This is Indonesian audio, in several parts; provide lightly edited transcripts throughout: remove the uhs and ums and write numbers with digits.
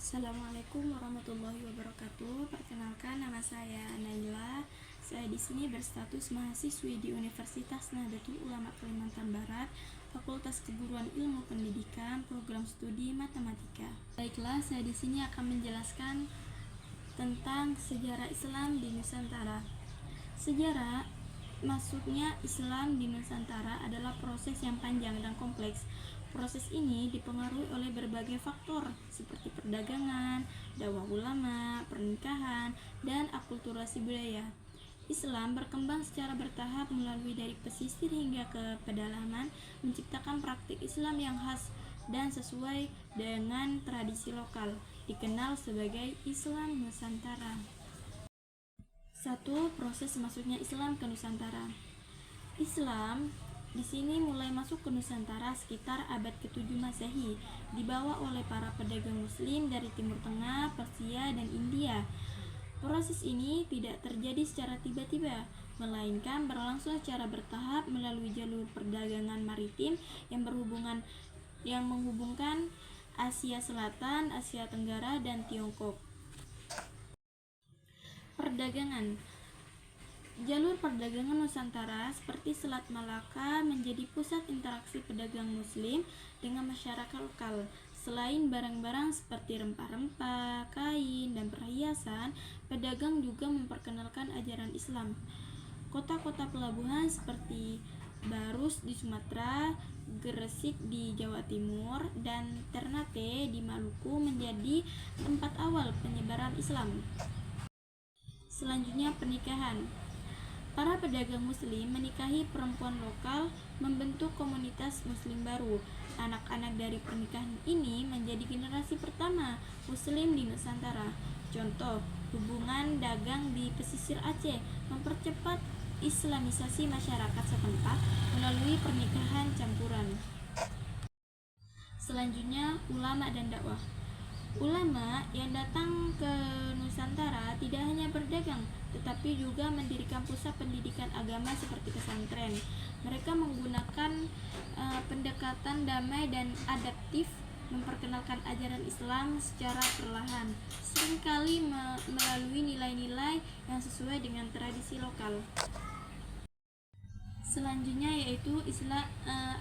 Assalamualaikum warahmatullahi wabarakatuh. Perkenalkan, nama saya Naila. Saya di sini berstatus mahasiswi di Universitas Nahdlatul Ulama Kalimantan Barat, Fakultas Keguruan Ilmu Pendidikan, Program Studi Matematika. Baiklah, saya di sini akan menjelaskan tentang sejarah Islam di Nusantara. Sejarah masuknya Islam di Nusantara adalah proses yang panjang dan kompleks. Proses ini dipengaruhi oleh berbagai faktor seperti perdagangan, dakwah ulama, pernikahan, dan akulturasi budaya. Islam berkembang secara bertahap melalui dari pesisir hingga ke pedalaman, menciptakan praktik Islam yang khas dan sesuai dengan tradisi lokal, dikenal sebagai Islam Nusantara. 1. Proses masuknya Islam ke Nusantara. Islam di sini mulai masuk ke Nusantara sekitar abad ke-7 Masehi, dibawa oleh para pedagang Muslim dari Timur Tengah, Persia, dan India. Proses ini tidak terjadi secara tiba-tiba, melainkan berlangsung secara bertahap melalui jalur perdagangan maritim yang menghubungkan Asia Selatan, Asia Tenggara, dan Tiongkok. Perdagangan. Jalur perdagangan Nusantara seperti Selat Malaka menjadi pusat interaksi pedagang Muslim dengan masyarakat lokal. Selain barang-barang seperti rempah-rempah, kain, dan perhiasan, pedagang juga memperkenalkan ajaran Islam. Kota-kota pelabuhan seperti Barus di Sumatera, Gresik di Jawa Timur, dan Ternate di Maluku menjadi tempat awal penyebaran Islam. Selanjutnya, pernikahan. Para pedagang Muslim menikahi perempuan lokal, membentuk komunitas Muslim baru. Anak-anak dari pernikahan ini menjadi generasi pertama Muslim di Nusantara. Contoh, hubungan dagang di pesisir Aceh mempercepat Islamisasi masyarakat setempat melalui pernikahan campuran. Selanjutnya, ulama dan dakwah. Ulama yang datang ke Nusantara tidak hanya berdagang, tetapi juga mendirikan pusat pendidikan agama seperti pesantren. Mereka menggunakan pendekatan damai dan adaptif, memperkenalkan ajaran Islam secara perlahan, seringkali melalui nilai-nilai yang sesuai dengan tradisi lokal. Selanjutnya yaitu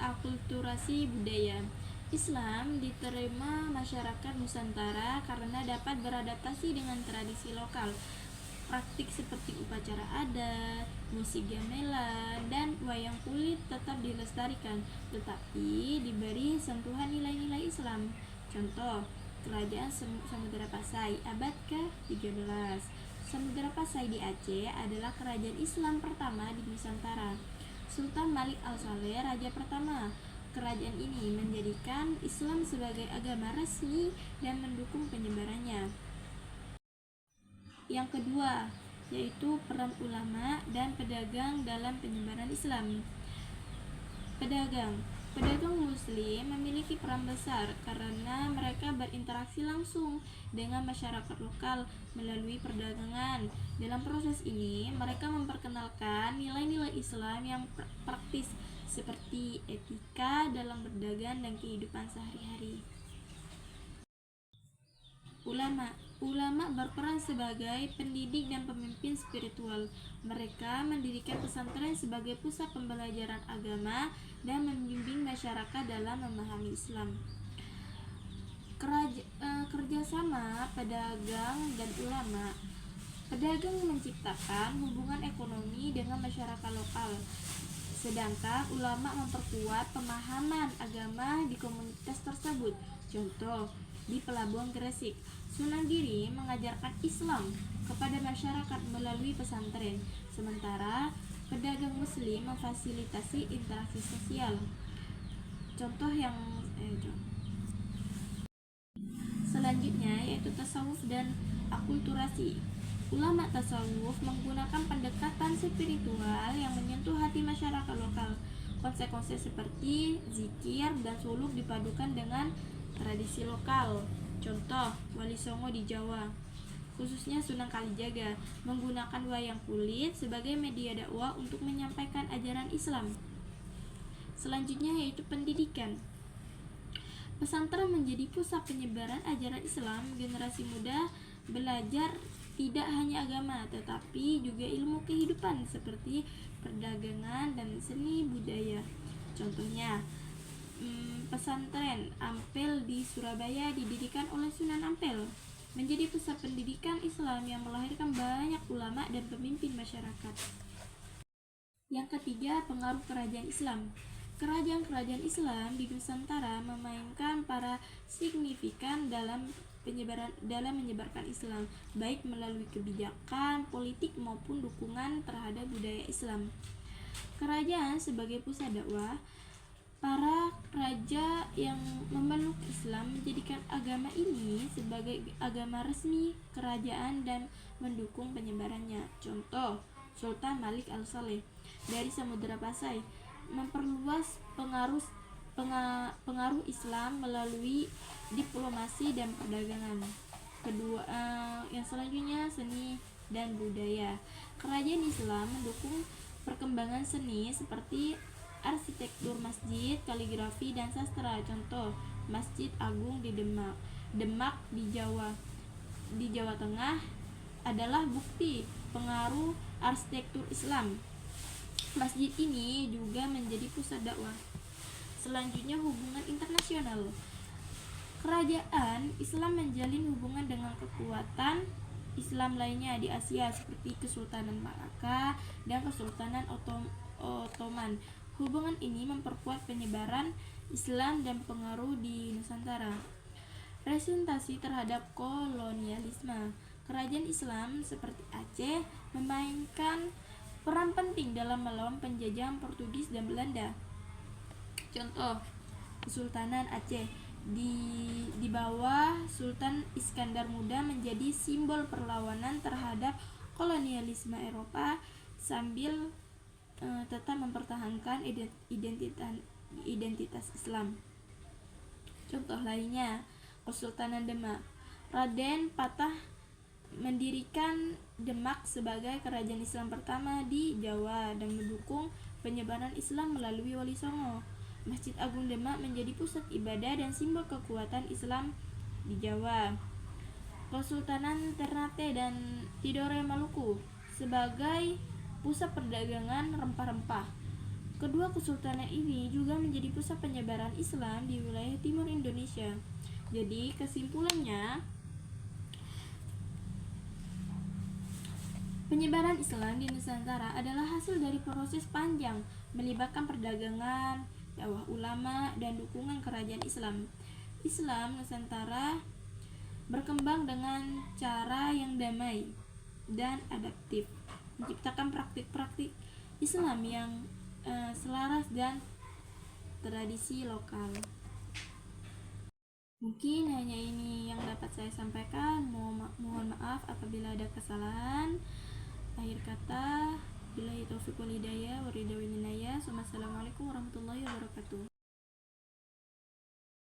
akulturasi budaya. Islam diterima masyarakat Nusantara karena dapat beradaptasi dengan tradisi lokal. Praktik seperti upacara adat, musik gamelan, dan wayang kulit tetap dilestarikan, tetapi diberi sentuhan nilai-nilai Islam. Contoh, Kerajaan Samudra Pasai abad ke-13. Samudra Pasai di Aceh adalah kerajaan Islam pertama di Nusantara. Sultan Malik Al-Saleh, raja pertama. Kerajaan ini menjadikan Islam sebagai agama resmi dan mendukung penyebarannya. Yang kedua, yaitu peran ulama dan pedagang dalam penyebaran Islam. Pedagang Muslim memiliki peran besar karena mereka berinteraksi langsung dengan masyarakat lokal melalui perdagangan. Dalam proses ini, mereka memperkenalkan nilai-nilai Islam yang praktis seperti etika dalam berdagang dan kehidupan sehari-hari. Ulama berperan sebagai pendidik dan pemimpin spiritual. Mereka mendirikan pesantren sebagai pusat pembelajaran agama dan membimbing masyarakat dalam memahami Islam. Kerjasama pedagang dan ulama. Pedagang menciptakan hubungan ekonomi dengan masyarakat lokal, sedangkan ulama memperkuat pemahaman agama di komunitas tersebut. Contoh, di Pelabuhan Gresik, Sunan Giri mengajarkan Islam kepada masyarakat melalui pesantren, sementara pedagang Muslim memfasilitasi interaksi sosial. Selanjutnya yaitu tasawuf dan akulturasi. Ulama tasawuf menggunakan pendekatan spiritual yang menyentuh hati masyarakat lokal. Konsep-konsep seperti zikir dan suluk dipadukan dengan tradisi lokal. Contoh, Wali Songo di Jawa, khususnya Sunan Kalijaga, menggunakan wayang kulit sebagai media dakwah untuk menyampaikan ajaran Islam. Selanjutnya yaitu pendidikan. Pesantren menjadi pusat penyebaran ajaran Islam. Generasi muda belajar tidak hanya agama, tetapi juga ilmu kehidupan seperti perdagangan dan seni budaya. Contohnya, pesantren Ampel di Surabaya didirikan oleh Sunan Ampel, menjadi pusat pendidikan Islam yang melahirkan banyak ulama dan pemimpin masyarakat. Yang ketiga, pengaruh kerajaan Islam. Kerajaan-kerajaan Islam di Nusantara memainkan peran signifikan dalam menyebarkan Islam, baik melalui kebijakan, politik maupun dukungan terhadap budaya Islam. Kerajaan sebagai pusat dakwah, para raja yang memeluk Islam menjadikan agama ini sebagai agama resmi kerajaan dan mendukung penyebarannya. Contoh, Sultan Malik Al-Saleh dari Samudra Pasai memperluas pengaruh Islam melalui diplomasi dan perdagangan. Yang selanjutnya, seni dan budaya. Kerajaan Islam mendukung perkembangan seni seperti arsitektur masjid, kaligrafi, dan sastra. Contoh, Masjid Agung di Demak di Jawa Tengah adalah bukti pengaruh arsitektur Islam. Masjid ini juga menjadi pusat dakwah. Selanjutnya, hubungan internasional. Kerajaan Islam menjalin hubungan dengan kekuatan Islam lainnya di Asia seperti Kesultanan Malaka dan Kesultanan Ottoman. Hubungan ini memperkuat penyebaran Islam dan pengaruh di Nusantara. Resistasi terhadap kolonialisme. Kerajaan Islam seperti Aceh memainkan peran penting dalam melawan penjajahan Portugis dan Belanda. Contoh, Kesultanan Aceh di bawah Sultan Iskandar Muda menjadi simbol perlawanan terhadap kolonialisme Eropa sambil tetap mempertahankan identitas Islam. Contoh lainnya, Kesultanan Demak. Raden Patah mendirikan Demak sebagai kerajaan Islam pertama di Jawa dan mendukung penyebaran Islam melalui Wali Songo. Masjid Agung Demak menjadi pusat ibadah dan simbol kekuatan Islam di Jawa. Kesultanan Ternate dan Tidore Maluku sebagai pusat perdagangan rempah-rempah. Kedua kesultanan ini juga menjadi pusat penyebaran Islam di wilayah timur Indonesia. Jadi kesimpulannya, penyebaran Islam di Nusantara adalah hasil dari proses panjang melibatkan perdagangan, dakwah ulama, dan dukungan kerajaan Islam. Islam Nusantara berkembang dengan cara yang damai dan adaptif, menciptakan praktik-praktik Islam yang selaras dan tradisi lokal. Mungkin hanya ini yang dapat saya sampaikan. Mohon maaf apabila ada kesalahan. Akhir kata, billahi taufiq wal hidayah wa ridha wal inayah. Wassalamualaikum warahmatullahi wabarakatuh.